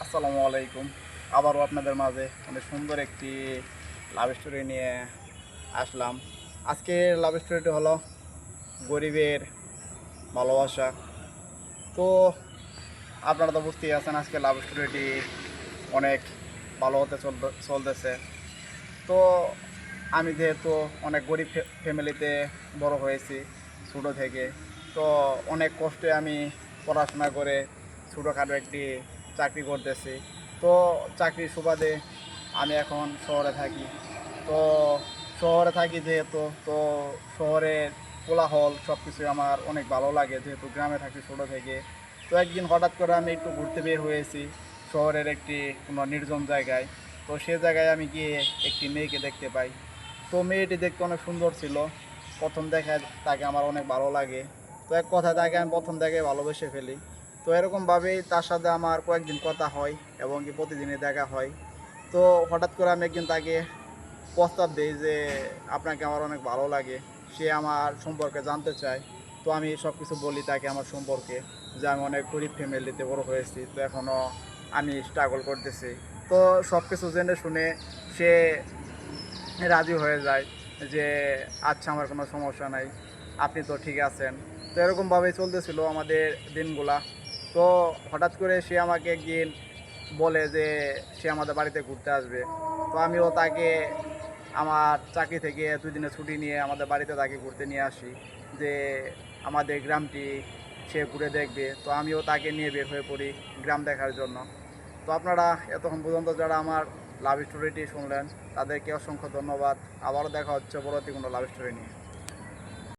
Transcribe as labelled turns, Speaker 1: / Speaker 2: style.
Speaker 1: আসসালামু আলাইকুম। আবারও আপনাদের মাঝে অনেক সুন্দর একটি লাভ স্টোরি নিয়ে আসলাম। আজকের লাভ স্টোরিটি হলো গরিবের ভালোবাসা। তো আপনারা তো বুঝতেই আছেন আজকে লাভ স্টোরিটি অনেক ভালো হতে চলতেছে। তো আমি যেহেতু অনেক গরিব ফ্যামিলিতে বড় হয়েছি ছোটো থেকে, তো অনেক কষ্টে আমি পড়াশোনা করে ছোটোখাটো একটি চাকরি করতেছি। তো চাকরির সুবাদে আমি এখন শহরে থাকি। তো শহরে থাকি যেহেতু, তো শহরের কোলাহল সব কিছুই আমার অনেক ভালো লাগে, যেহেতু গ্রামে থাকি ছোটো থেকে। তো একদিন হঠাৎ করে আমি একটু ঘুরতে বের হয়েছি শহরের একটি কোনো নির্জন জায়গায়। তো সে জায়গায় আমি গিয়ে একটি মেয়েকে দেখতে পাই। তো মেয়েটি দেখতে অনেক সুন্দর ছিল। প্রথম দেখায় তাকে আমার অনেক ভালো লাগে। তো এক কথা, তাকে আমি প্রথম দেখায় ভালোবেসে ফেলি। তো এরকমভাবেই তার সাথে আমার কয়েকদিন কথা হয় এবং কি প্রতিদিনই দেখা হয়। তো হঠাৎ করে আমি একদিন তাকে প্রস্তাব দেই যে আপনাকে আমার অনেক ভালো লাগে। সে আমার সম্পর্কে জানতে চায়। তো আমি সব কিছু বলি তাকে আমার সম্পর্কে, যে আমি অনেক গরিব ফ্যামিলিতে বড় হয়েছি, তো এখনও আমি স্ট্রাগল করতেছি। তো সব কিছু জেনে শুনে সে রাজি হয়ে যায় যে আচ্ছা, আমার কোনো সমস্যা নাই, আপনি তো ঠিক আছেন। তো এরকমভাবেই চলতেছিল আমাদের দিনগুলা। তো হঠাৎ করে সে আমাকে একদিন বলে যে সে আমাদের বাড়িতে ঘুরতে আসবে। তো আমিও তাকে আমার চাকরি থেকে 2 দিনের ছুটি নিয়ে আমাদের বাড়িতে তাকে ঘুরতে নিয়ে আসি, যে আমাদের গ্রামটি সে ঘুরে দেখবে। তো আমিও তাকে নিয়ে বের হয়ে পড়ি গ্রাম দেখার জন্য। তো আপনারা এতক্ষণ পর্যন্ত যারা আমার লাভ স্টোরিটি শুনলেন, তাদেরকে অসংখ্য ধন্যবাদ। আবারও দেখা হচ্ছে পরবর্তী কোনো লাভ স্টোরি নিয়ে।